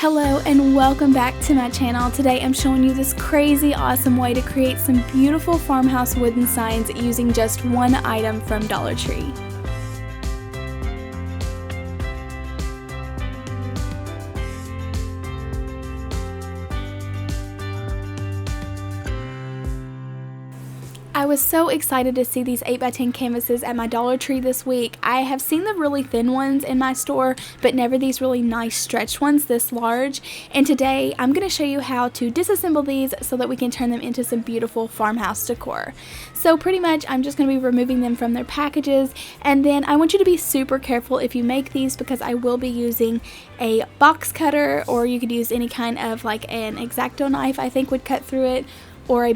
Hello and welcome back to my channel. Today I'm showing you this crazy awesome way to create some beautiful farmhouse wooden signs using just one item from Dollar Tree. I was so excited to see these 8x10 canvases at my Dollar Tree this week. I have seen the really thin ones in my store, but never these really nice stretched ones this large. And today I'm going to show you how to disassemble these so that we can turn them into some beautiful farmhouse decor. So pretty much I'm just going to be removing them from their packages, and then I want you to be super careful if you make these because I will be using a box cutter, or you could use any kind of like an X-Acto knife I think would cut through it, or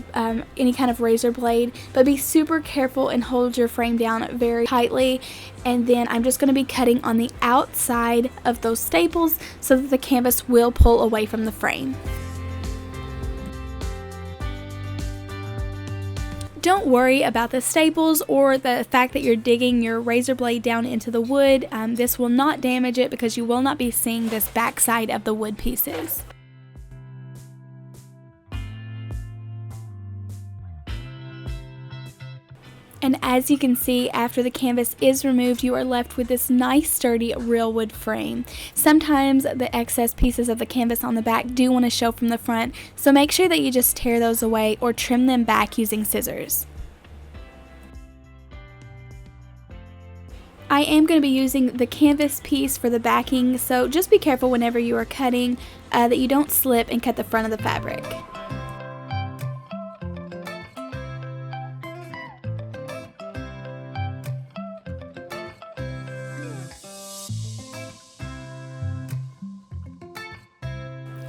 any kind of razor blade, but be super careful and hold your frame down very tightly. And then I'm just going to be cutting on the outside of those staples so that the canvas will pull away from the frame. Don't worry about the staples or the fact that you're digging your razor blade down into the wood. This will not damage it because you will not be seeing this backside of the wood pieces. And as you can see, after the canvas is removed, you are left with this nice sturdy real wood frame. Sometimes the excess pieces of the canvas on the back do want to show from the front, so make sure that you just tear those away or trim them back using scissors. I am going to be using the canvas piece for the backing, so just be careful whenever you are cutting that you don't slip and cut the front of the fabric.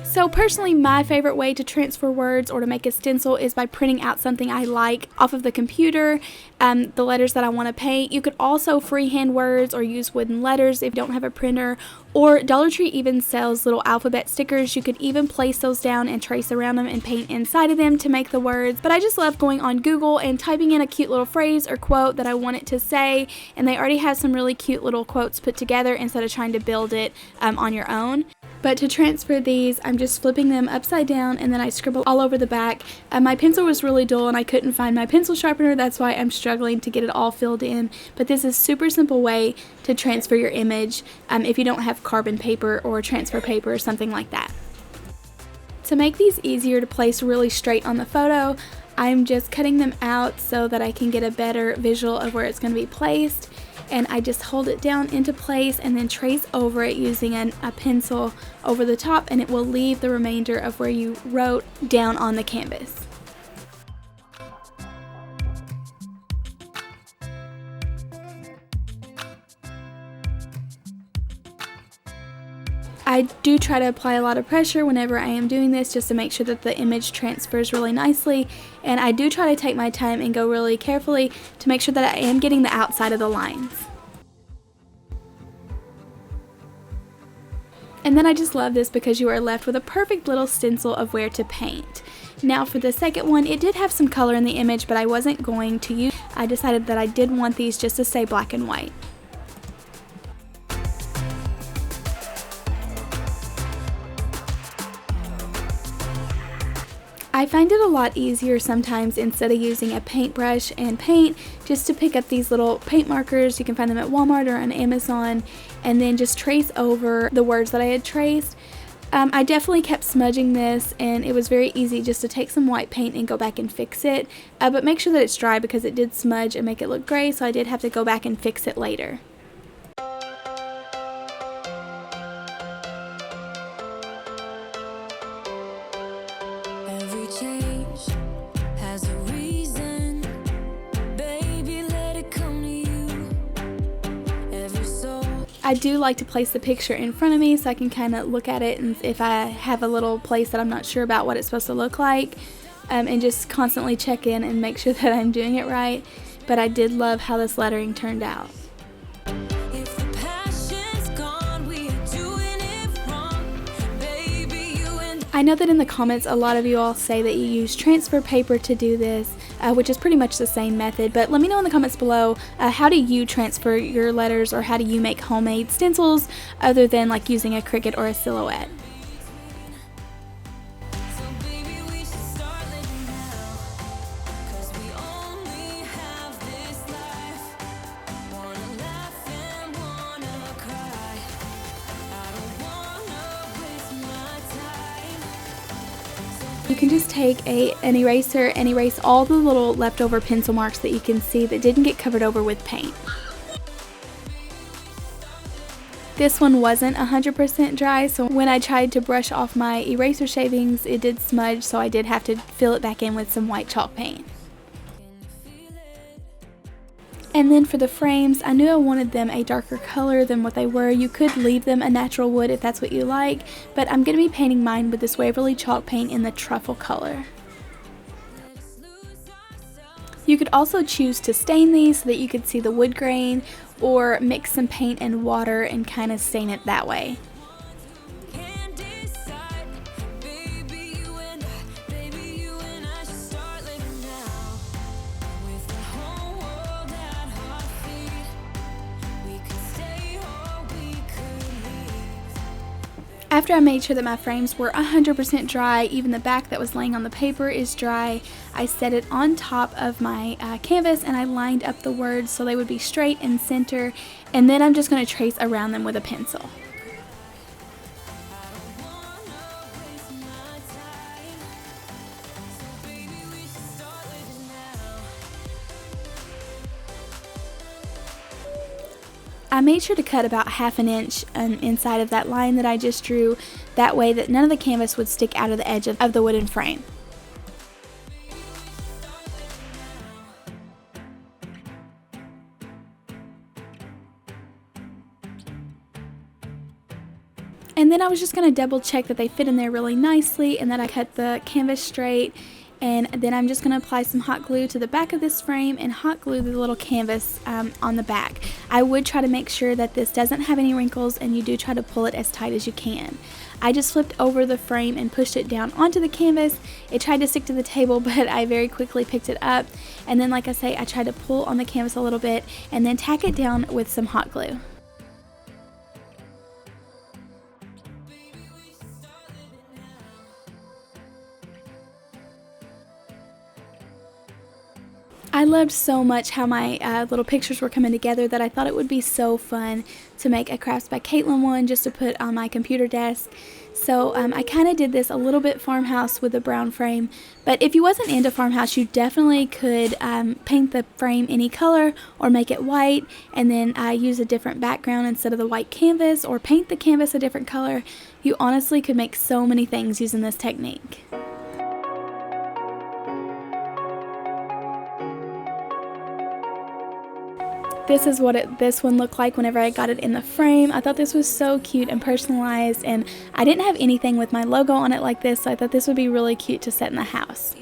So personally, my favorite way to transfer words or to make a stencil is by printing out something I like off of the computer, the letters that I want to paint. You could also freehand words or use wooden letters if you don't have a printer, or Dollar Tree even sells little alphabet stickers. You could even place those down and trace around them and paint inside of them to make the words. But I just love going on Google and typing in a cute little phrase or quote that I want it to say, and they already have some really cute little quotes put together instead of trying to build it on your own. But to transfer these, I'm just flipping them upside down and then I scribble all over the back. My pencil was really dull and I couldn't find my pencil sharpener, that's why I'm struggling to get it all filled in. But this is a super simple way to transfer your image if you don't have carbon paper or transfer paper or something like that. To make these easier to place really straight on the photo, I'm just cutting them out so that I can get a better visual of where it's going to be placed. And I just hold it down into place and then trace over it using a pencil over the top, and it will leave the remainder of where you wrote down on the canvas. I do try to apply a lot of pressure whenever I am doing this just to make sure that the image transfers really nicely, and I do try to take my time and go really carefully to make sure that I am getting the outside of the lines. And then I just love this because you are left with a perfect little stencil of where to paint. Now for the second one, it did have some color in the image, but I wasn't going to use it. I decided that I did want these just to stay black and white. I find it a lot easier sometimes, instead of using a paintbrush and paint, just to pick up these little paint markers. You can find them at Walmart or on Amazon, and then just trace over the words that I had traced. I definitely kept smudging this, and it was very easy just to take some white paint and go back and fix it, but make sure that it's dry because it did smudge and make it look gray, so I did have to go back and fix it later. I do like to place the picture in front of me so I can kind of look at it, and if I have a little place that I'm not sure about what it's supposed to look like, and just constantly check in and make sure that I'm doing it right. But I did love how this lettering turned out. I know that in the comments a lot of you all say that you use transfer paper to do this, which is pretty much the same method, but let me know in the comments below, how do you transfer your letters, or how do you make homemade stencils other than like using a Cricut or a Silhouette? You can just take an eraser and erase all the little leftover pencil marks that you can see that didn't get covered over with paint. This one wasn't 100% dry, so when I tried to brush off my eraser shavings, it did smudge, so I did have to fill it back in with some white chalk paint. And then for the frames, I knew I wanted them a darker color than what they were. You could leave them a natural wood if that's what you like, but I'm going to be painting mine with this Waverly chalk paint in the Truffle color. You could also choose to stain these so that you could see the wood grain, or mix some paint and water and kind of stain it that way. After I made sure that my frames were 100% dry, even the back that was laying on the paper is dry, I set it on top of my canvas and I lined up the words so they would be straight and center, and then I'm just going to trace around them with a pencil. I made sure to cut about ½ an inch inside of that line that I just drew, that way that none of the canvas would stick out of the edge of the wooden frame. And then I was just going to double check that they fit in there really nicely and that I cut the canvas straight. And then I'm just going to apply some hot glue to the back of this frame and hot glue the little canvas on the back. I would try to make sure that this doesn't have any wrinkles, and you do try to pull it as tight as you can. I just flipped over the frame and pushed it down onto the canvas. It tried to stick to the table, but I very quickly picked it up. And then, like I say, I tried to pull on the canvas a little bit and then tack it down with some hot glue. I loved so much how my little pictures were coming together that I thought it would be so fun to make a Krafts by Katelyn one just to put on my computer desk. So I kind of did this a little bit farmhouse with the brown frame, but if you wasn't into farmhouse, you definitely could paint the frame any color or make it white and then use a different background instead of the white canvas, or paint the canvas a different color. You honestly could make so many things using this technique. This is what this one looked like whenever I got it in the frame. I thought this was so cute and personalized, and I didn't have anything with my logo on it like this, so I thought this would be really cute to set in the house.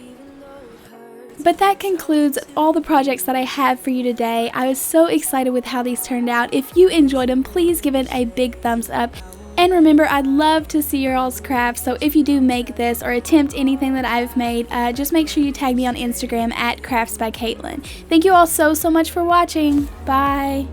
But that concludes all the projects that I have for you today. I was so excited with how these turned out. If you enjoyed them, please give it a big thumbs up. And remember, I'd love to see your all's crafts, so if you do make this or attempt anything that I've made, just make sure you tag me on Instagram at KraftsbyKatelyn. Thank you all so much for watching. Bye!